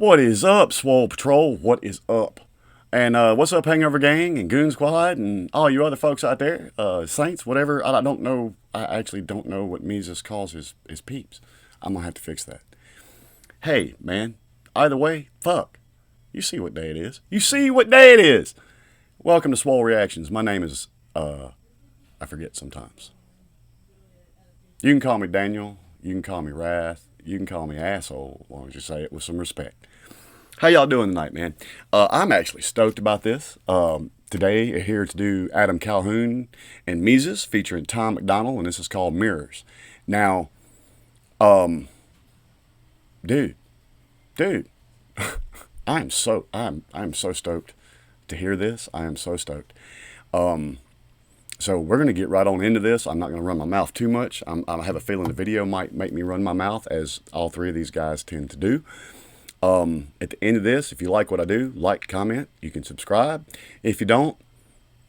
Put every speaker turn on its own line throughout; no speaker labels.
What is up, Swole Patrol? What is up? And what's up, Hangover Gang and Goon Squad and all you other folks out there, Saints, whatever. I don't know. I actually don't know what Mesus calls his peeps. I'm going to have to fix that. Hey, man, either way, fuck. You see what day it is. You see what day it is. Welcome to Swole Reactions. My name is, I forget sometimes. You can call me Daniel. You can call me Wrath. You can call me asshole, as long as you say it with some respect. How y'all doing tonight, man? I'm actually stoked about this. Today, here to do Adam Calhoun and Mesus featuring Tom Macdonald, and this is called Mirrors. Now, dude, I'm so stoked to hear this. I am so stoked. So we're going to get right on into this. I'm not going to run my mouth too much. I have a feeling the video might make me run my mouth, as all three of these guys tend to do. At the end of this, if you like what I do, like, comment, you can subscribe. If you don't,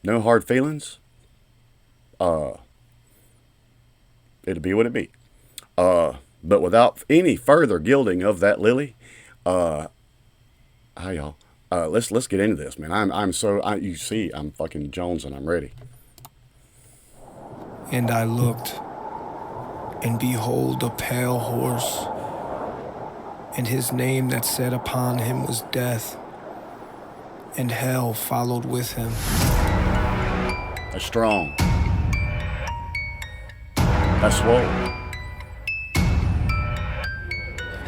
no hard feelings. It'll be what it be. But without any further gilding of that lily, hi y'all. Let's get into this, man. You see, I'm fucking Jones and I'm ready.
And I looked, and behold a pale horse, and his name that sat upon him was Death, and hell followed with him.
That's strong. That's swole.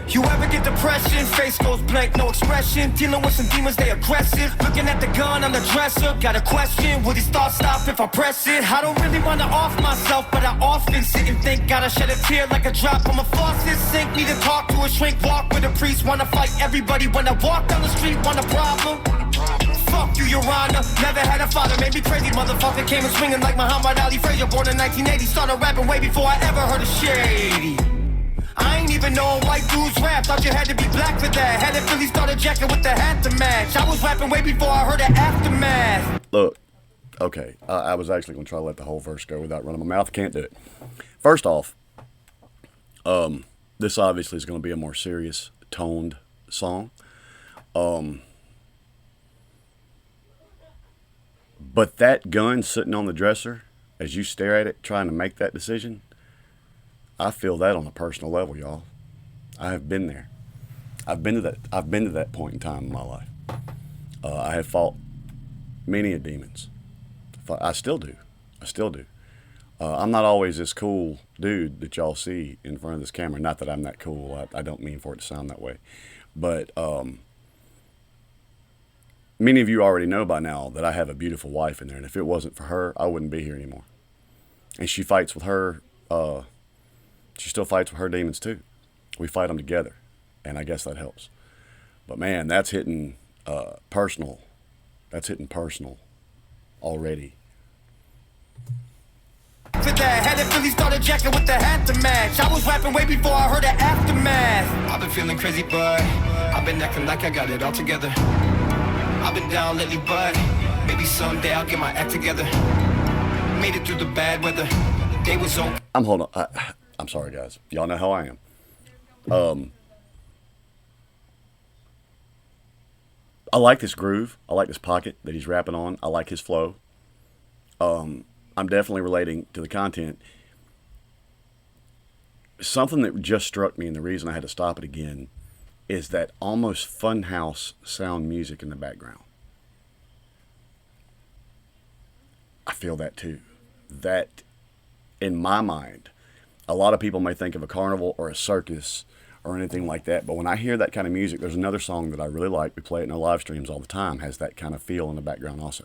You ever get depression? Face goes blank, no expression. Dealing with some demons, they aggressive. Looking at the gun on the dresser. Got a question, will these thoughts stop if I press it? I don't really wanna off myself, but I often sit and think. Gotta shed a tear like a drop from a faucet sink. Need to talk to a shrink, walk with a priest. Wanna fight everybody when I walk down the street. Want a problem? Fuck you, Your Honor. Never had a father, made me crazy. Motherfucker came in swinging like Muhammad Ali Frazier. Born in 1980, started rapping way before I ever heard of shady. I ain't even know white dudes rap. Thought you had to be black for that. Had to Philly started jacking with the hat to match. I was rapping way before I heard the aftermath.
Look, okay, I was actually going to try to let the whole verse go without running my mouth. Can't do it. First off, this obviously is going to be a more serious toned song. But that gun sitting on the dresser, as you stare at it trying to make that decision, I feel that on a personal level, y'all. I have been there. I've been to that point in time in my life. I have fought many a demons. I still do. I'm not always this cool dude that y'all see in front of this camera. Not that I'm that cool. I don't mean for it to sound that way. But many of you already know by now that I have a beautiful wife in there. And if it wasn't for her, I wouldn't be here anymore. And she fights with her... She still fights with her demons too. We fight them together, and I guess that helps. But man, that's hitting personal. That's hitting personal already.
For that, had to Philly started jacking with the hat to match. I was rapping way before I heard the aftermath. I've been feeling crazy, but I've been acting like I got it all together. I've been down lately, but maybe someday I'll get my act together. Made it through the bad weather. Day was over.
I'm holding on. I'm sorry, guys. Y'all know how I am. I like this groove. I like this pocket that he's rapping on. I like his flow. I'm definitely relating to the content. Something that just struck me, and the reason I had to stop it again, is that almost funhouse sound music in the background. I feel that too. That, in my mind, a lot of people may think of a carnival or a circus or anything like that, but when I hear that kind of music, there's another song that I really like. We play it in our live streams all the time, has that kind of feel in the background also.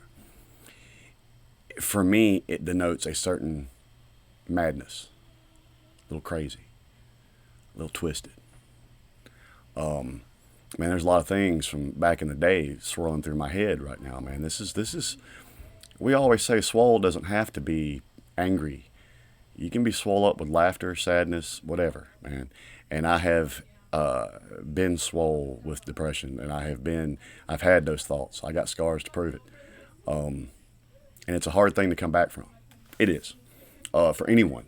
For me, it denotes a certain madness, a little crazy, a little twisted. Man, there's a lot of things from back in the day swirling through my head right now, man. This is. We always say swole doesn't have to be angry. You can be swole up with laughter, sadness, whatever, man. And I have been swole with depression, and I've had those thoughts. I got scars to prove it. And it's a hard thing to come back from. It is. For anyone.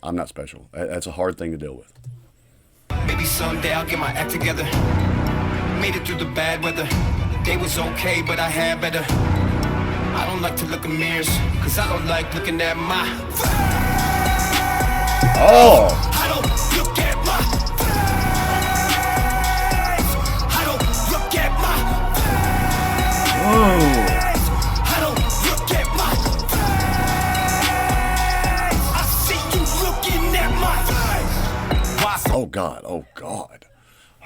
I'm not special. That's a hard thing to deal with.
Maybe someday I'll get my act together. made it through the bad weather. They was okay, but I had better. I don't like to look in mirrors, cause I don't like looking at my face.
Oh!
I don't look at my face. I don't look at my face.
Whoa!
I don't look at my face. I see you looking at my face. Why so?
Oh God! Oh God!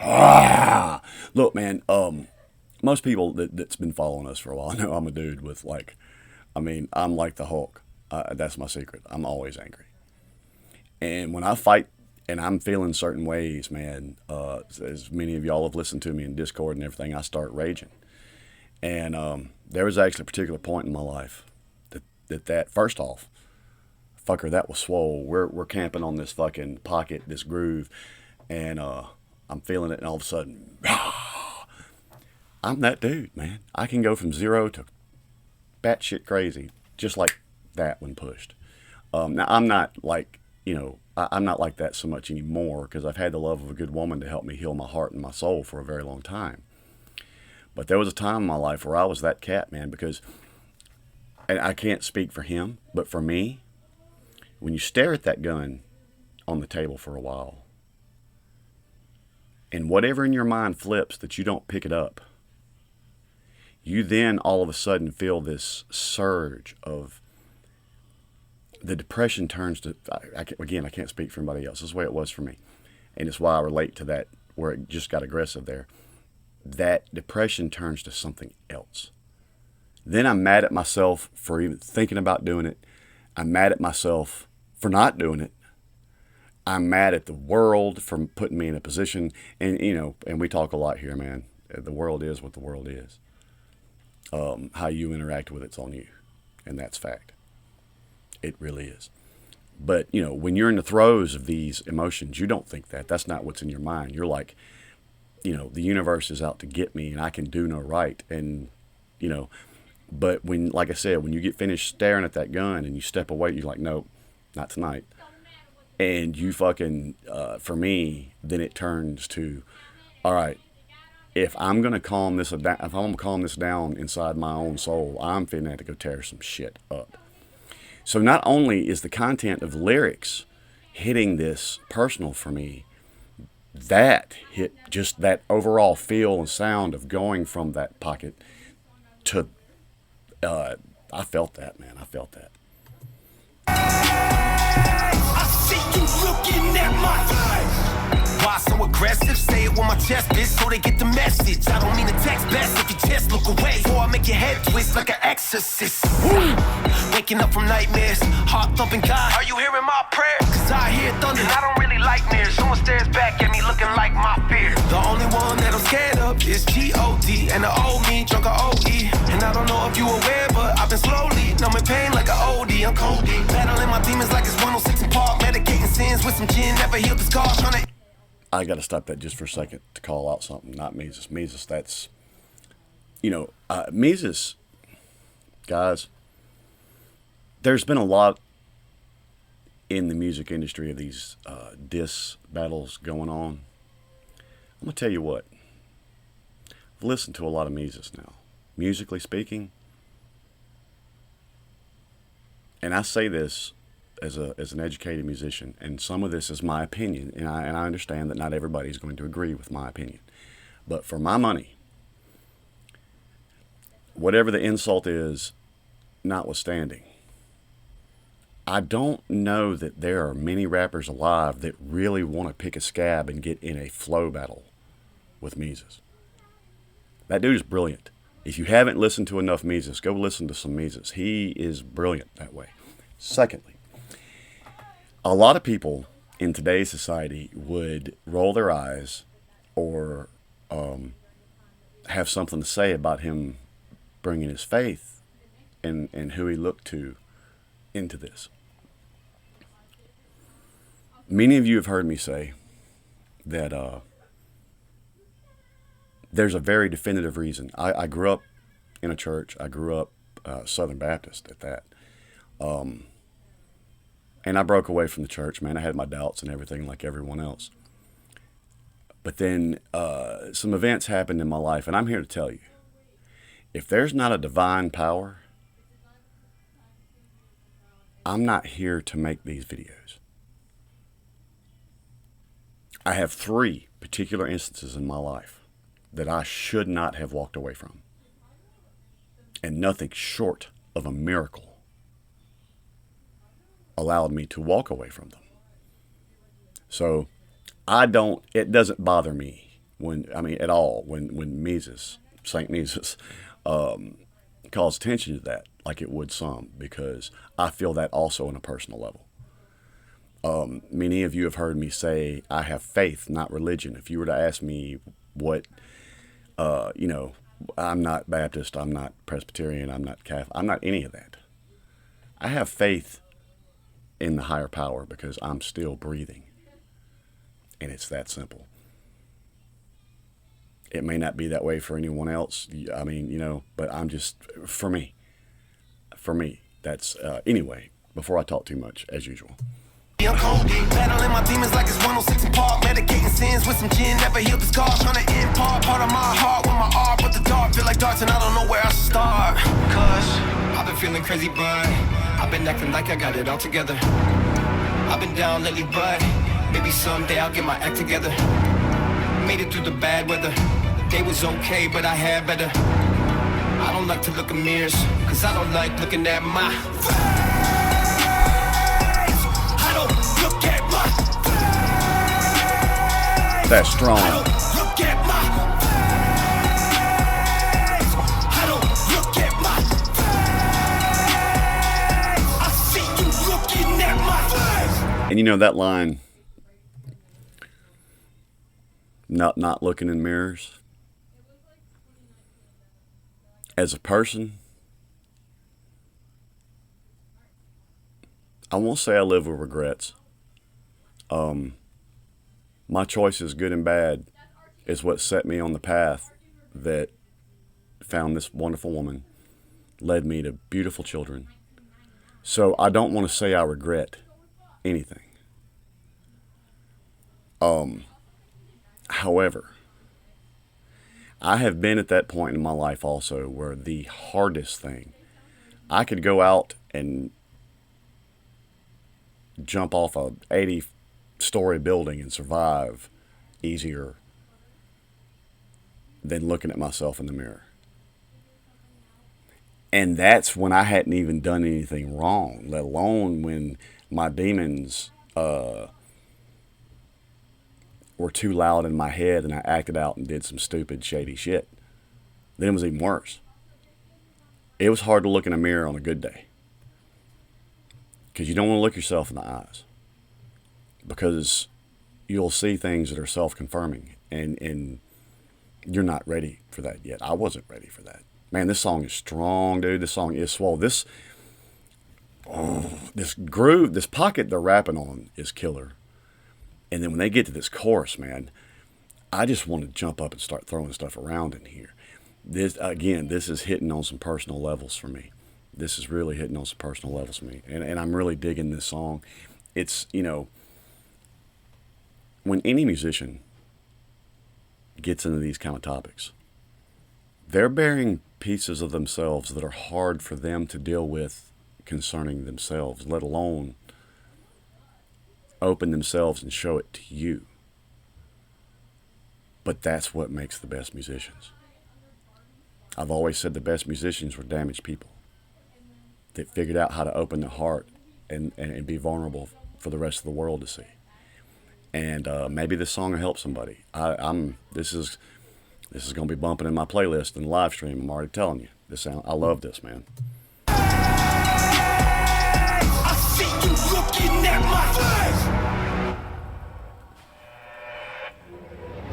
Ah! Look, man. Most people that's been following us for a while know I'm a dude with I'm like the Hulk. That's my secret. I'm always angry. And when I fight and I'm feeling certain ways, man, as many of y'all have listened to me in Discord and everything, I start raging. And there was actually a particular point in my life that first off, fucker, that was swole. We're camping on this fucking pocket, this groove, and I'm feeling it, and all of a sudden, I'm that dude, man. I can go from 0 to batshit crazy, just like that when pushed. Now, I'm not like, I'm not like that so much anymore because I've had the love of a good woman to help me heal my heart and my soul for a very long time. But there was a time in my life where I was that cat, man, because, and I can't speak for him, but for me, when you stare at that gun on the table for a while, and whatever in your mind flips that you don't pick it up, you then all of a sudden feel this surge of the depression turns to, I can't speak for anybody else. This is the way it was for me. And it's why I relate to that, where it just got aggressive there. That depression turns to something else. Then I'm mad at myself for even thinking about doing it. I'm mad at myself for not doing it. I'm mad at the world for putting me in a position. And, and we talk a lot here, man. The world is what the world is. How you interact with it's on you. And that's fact. It really is. But, when you're in the throes of these emotions, you don't think that. That's not what's in your mind. You're like, the universe is out to get me and I can do no right. And, but when, like I said, when you get finished staring at that gun and you step away, you're like, nope, not tonight. And you fucking, for me, then it turns to, all right, if I'm going to calm this down, if I'm going to calm this down inside my own soul, I'm finna have to go tear some shit up. So not only is the content of lyrics hitting this personal for me, that hit just that overall feel and sound of going from that pocket to, I felt that, man. I felt that.
I see you looking at my face. Why so aggressive? Say it with my chest, bitch, so they get the message. I don't mean to text best if you just look away, or I make your head twist like an exorcist. Waking up from nightmares, heart thumping, God, are you hearing my prayer? Cause I hear thunder, and I don't really like mirrors. Someone stares back at me looking like my fear. The only one that I'm scared of is G-O-D, and the old me, drunk a O-E. And I don't know if you aware, but I've been slowly numbing pain like an O-D. I'm Cody, battling my demons like it's 106 in Park, medicating sins with some gin, never healed the scars, trying to...
I got to stop that just for a second to call out something. Not Mesus. Mesus, that's, Mesus, guys, there's been a lot in the music industry of these diss battles going on. I'm going to tell you what. I've listened to a lot of Mesus now. Musically speaking, and I say this as an educated musician, and some of this is my opinion, and I understand that not everybody is going to agree with my opinion. But for my money, whatever the insult is, notwithstanding, I don't know that there are many rappers alive that really want to pick a scab and get in a flow battle with Mesus. That dude is brilliant. If you haven't listened to enough Mesus, go listen to some Mesus. He is brilliant that way. Secondly, a lot of people in today's society would roll their eyes or have something to say about him bringing his faith and who he looked to into this. Many of you have heard me say that there's a very definitive reason. I grew up in a church. I grew up Southern Baptist at that. And I broke away from the church, man. I had my doubts and everything like everyone else. But then some events happened in my life, and I'm here to tell you, if there's not a divine power, I'm not here to make these videos. I have 3 particular instances in my life that I should not have walked away from. And nothing short of a miracle allowed me to walk away from them. So it doesn't bother me at all when Mesus, St. Mesus, calls attention to that like it would some, because I feel that also on a personal level. Many of you have heard me say I have faith, not religion. If you were to ask me what, I'm not Baptist, I'm not Presbyterian, I'm not Catholic, I'm not any of that. I have faith in the higher power because I'm still breathing. And it's that simple. It may not be that way for anyone else. But I'm just, for me, that's, anyway, before I talk too much, as usual.
I'm cold, battling my demons like it's 106 in Park. Medicating sins with some gin, never healed the scars. Trying to end part of my heart with my art. But the dark feel like darts and I don't know where I should start. Cause I've been feeling crazy, but I've been acting like I got it all together. I've been down lately, but maybe someday I'll get my act together. Made it through the bad weather. Day was okay, but I had better. I don't like to look in mirrors, cause I don't like looking at my face. I don't look at my face.
That's strong.
I don't look at my face. I don't look at my face. I see you looking at my face.
And that line, not looking in mirrors, as a person, I won't say I live with regrets. My choices, good and bad, is what set me on the path that found this wonderful woman, led me to beautiful children. So I don't want to say I regret anything. However, I have been at that point in my life also where the hardest thing, I could go out and jump off a 80-story building and survive easier than looking at myself in the mirror. And that's when I hadn't even done anything wrong, let alone when my demons were too loud in my head and I acted out and did some stupid, shady shit. Then it was even worse. It was hard to look in a mirror on a good day, because you don't want to look yourself in the eyes, because you'll see things that are self-confirming, and you're not ready for that yet. I wasn't ready for that. Man, this song is strong, dude. This song is swole. This groove, this pocket they're rapping on is killer. And then when they get to this chorus, man, I just want to jump up and start throwing stuff around in here. This is hitting on some personal levels for me. This is really hitting on some personal levels for me. And I'm really digging this song. It's, when any musician gets into these kind of topics, they're bearing pieces of themselves that are hard for them to deal with concerning themselves, let alone open themselves and show it to you. But that's what makes the best musicians. I've always said the best musicians were damaged people that figured out how to open their heart and be vulnerable for the rest of the world to see. And maybe this song will help somebody. This is going to be bumping in my playlist and live stream. I'm already telling you. I love this, man.
I see you looking at my face.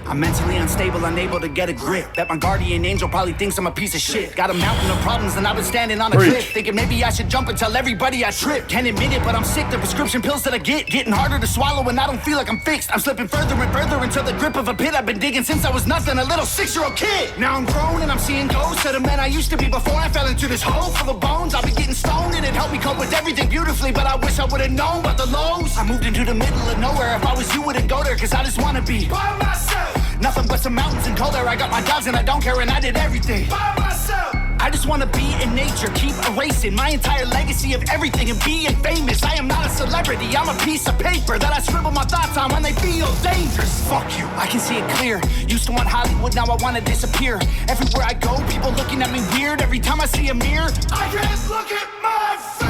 I'm mentally unstable, unable to get a grip. Bet my guardian angel probably thinks I'm a piece of shit. Got a mountain of problems and I've been standing on a cliff, thinking maybe I should jump and tell everybody I tripped. Can't admit it, but I'm sick. The prescription pills that I get getting harder to swallow, and I don't feel like I'm fixed. I'm slipping further and further into the grip of a pit I've been digging since I was nothing, a little 6-year-old kid. Now I'm grown and I'm seeing ghosts of the man I used to be before I fell into this hole full of bones. I'll be getting stoned in it helped me cope with everything beautifully, but I wish I would've known about the lows. I moved into the middle of nowhere. If I was you, wouldn't go there, cause I just wanna be by myself. Nothing but some mountains and cold air. I got my dogs and I don't care, and I did everything by myself. I just wanna be in nature, keep erasing my entire legacy of everything and being famous. I am not a celebrity, I'm a piece of paper that I scribble my thoughts on when they feel dangerous. Fuck you, I can see it clear. Used to want Hollywood, now I wanna disappear. Everywhere I go, people looking at me weird. Every time I see a mirror, I can't look at my face.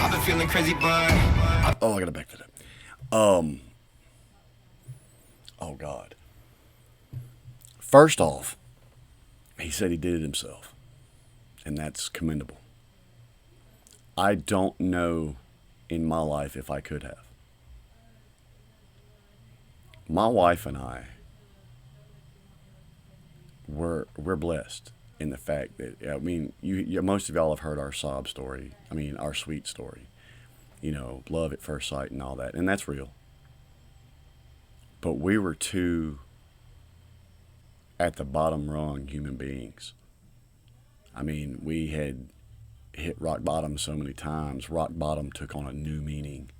I've been feeling crazy, but
I gotta back that up. Oh God. First off, he said he did it himself, and that's commendable. I don't know in my life if I could have. My wife and I, we're blessed in the fact that, I mean, you most of y'all have heard our sob story. I mean, our sweet story. You know, love at first sight and all that, and that's real. But we were two at the bottom rung human beings. I mean, we had hit rock bottom so many times. Rock bottom took on a new meaning.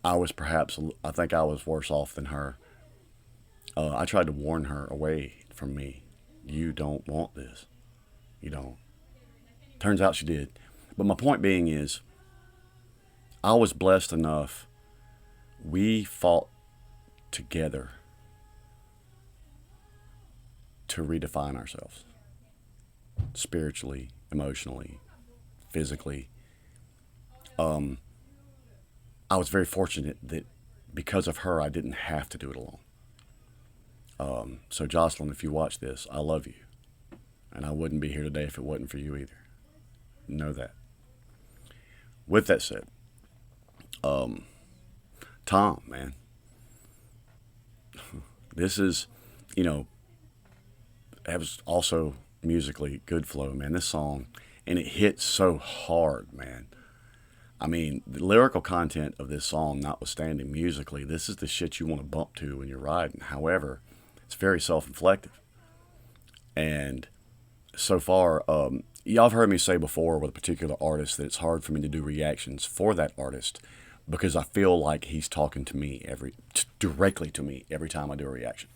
I think I was worse off than her. I tried to warn her away from me. You don't want this. You don't. Turns out she did. But my point being is, I was blessed enough. We fought together to redefine ourselves. Spiritually, emotionally, physically. I was very fortunate that because of her, I didn't have to do it alone. So Jocelyn, if you watch this, I love you. And I wouldn't be here today if it wasn't for you either. Know that. With that said, Tom, man, this is, you know, it was also musically good flow, man. This song, and it hits so hard, man. I mean, the lyrical content of this song notwithstanding, musically, this is the shit you want to bump to when you're riding. However, it's very self-inflective. And so far, y'all have heard me say before with a particular artist that it's hard for me to do reactions for that artist because I feel like he's talking to me directly to me every time I do a reaction.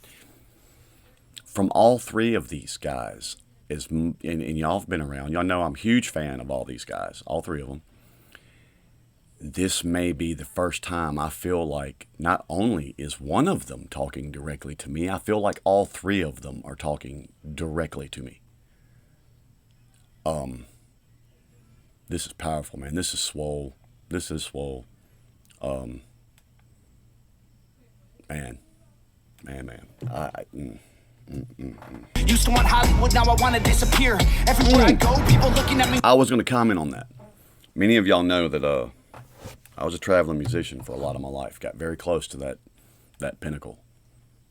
From all three of these guys, and y'all have been around, y'all know I'm a huge fan of all these guys, all three of them. This may be the first time I feel like not only is one of them talking directly to me, I feel like all three of them are talking directly to me. This is powerful, man. This is swole. This is swole. Man.
Used to want Hollywood, now I want to disappear. Everywhere I go, people looking at me.
I was going to comment on that. Many of y'all know that I was a traveling musician for a lot of my life. Got very close to that pinnacle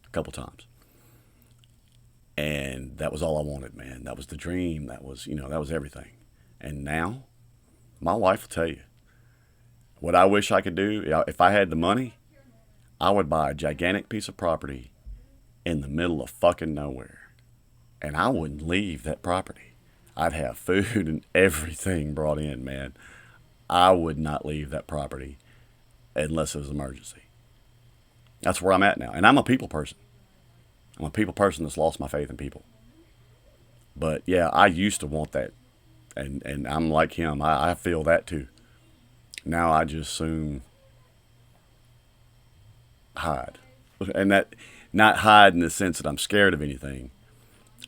a couple times. And that was all I wanted, man. That was the dream. That was, that was everything. And now, my wife will tell you, what I wish I could do, if I had the money, I would buy a gigantic piece of property in the middle of fucking nowhere. And I wouldn't leave that property. I'd have food and everything brought in, man. I would not leave that property unless it was an emergency. That's where I'm at now. And I'm a people person. I'm a people person that's lost my faith in people. But yeah, I used to want that. And I'm like him. I feel that too. Now I just soon hide. And that, not hide in the sense that I'm scared of anything.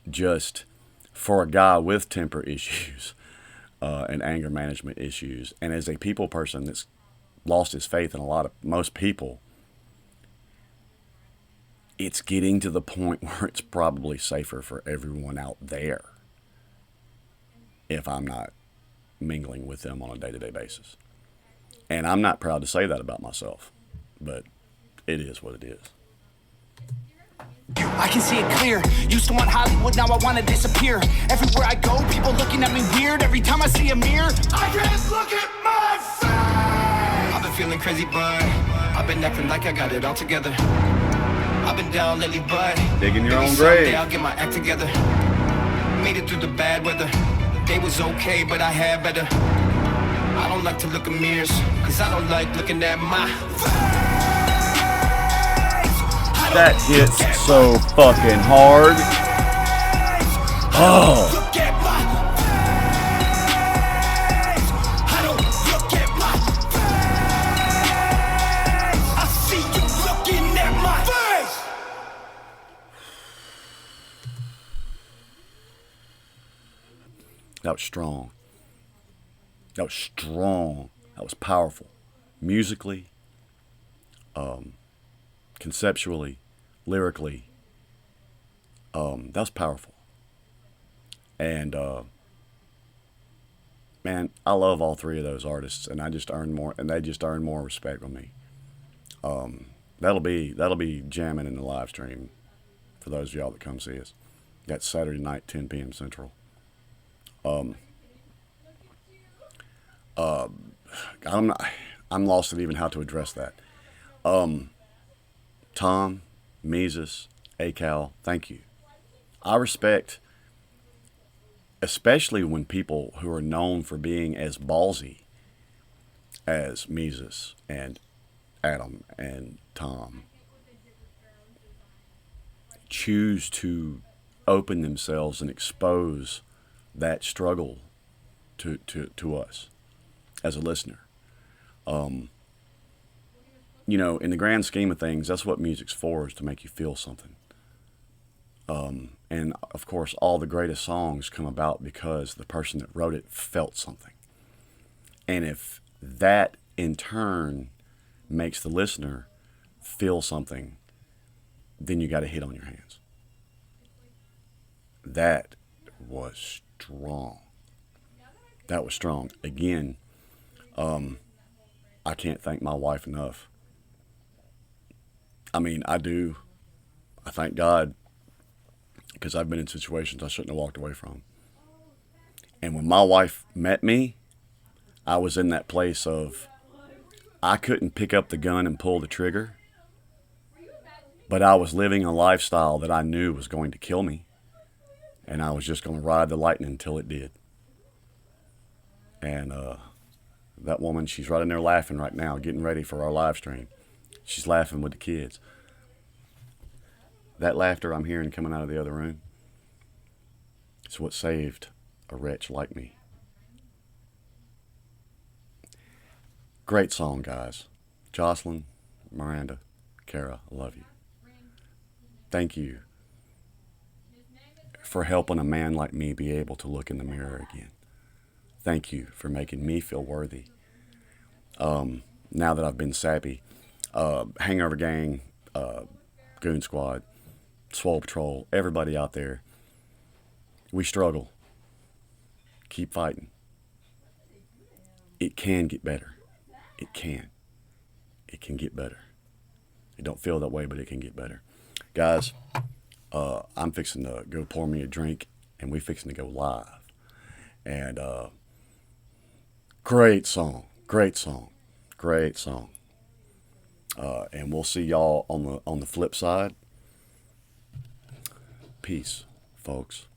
Just for a guy with temper issues and anger management issues, and as a people person that's lost his faith in most people, it's getting to the point where it's probably safer for everyone out there if I'm not mingling with them on a day-to-day basis. And I'm not proud to say that about myself, but it is what it is.
I can see it clear. Used to want Hollywood, now I want to disappear. Everywhere I go, people looking at me weird. Every time I see a mirror, I can't look at my face. I've been feeling crazy, but I've been acting like I got it all together. I've been down lately, but
digging your own
grave.
grave.
I'll get my act together. Made it through the bad weather. Day was okay, but I had better. don't like to look in mirrors, cause I don't like looking at my
That hits so fucking hard. Oh.
Look at my face. I don't look at my face. I see you looking at my face.
That was strong. That was strong. That was powerful. Musically, conceptually, lyrically, that was powerful. And man, I love all three of those artists, and they just earn more respect from me. That'll be jamming in the live stream for those of y'all that come see us. That's Saturday night, 10 p.m. Central. I'm lost at even how to address that. Tom, Mesus, Cal, thank you. I respect, especially when people who are known for being as ballsy as Mesus and Adam and Tom choose to open themselves and expose that struggle to us as a listener. You know, in the grand scheme of things, that's what music's for, is to make you feel something. And of course, all the greatest songs come about because the person that wrote it felt something. And if that in turn makes the listener feel something, then you got a hit on your hands. That was strong. That was strong. Again, I can't thank my wife enough. I mean, I do. I thank God, because I've been in situations I shouldn't have walked away from. And when my wife met me, I was in that place of, I couldn't pick up the gun and pull the trigger, but I was living a lifestyle that I knew was going to kill me, and I was just going to ride the lightning until it did. And that woman, she's right in there laughing right now, getting ready for our live stream. She's laughing with the kids. That laughter I'm hearing coming out of the other room is what saved a wretch like me. Great song, guys. Jocelyn, Miranda, Kara, I love you. Thank you for helping a man like me be able to look in the mirror again. Thank you for making me feel worthy. Now that I've been sappy, Hangover Gang, Goon Squad, Swole Patrol, everybody out there, we struggle. Keep fighting. It can get better. It can. It can get better. It don't feel that way, but it can get better. Guys, I'm fixing to go pour me a drink, and we fixing to go live. And great song, great song, great song. And we'll see y'all on the flip side. Peace, folks.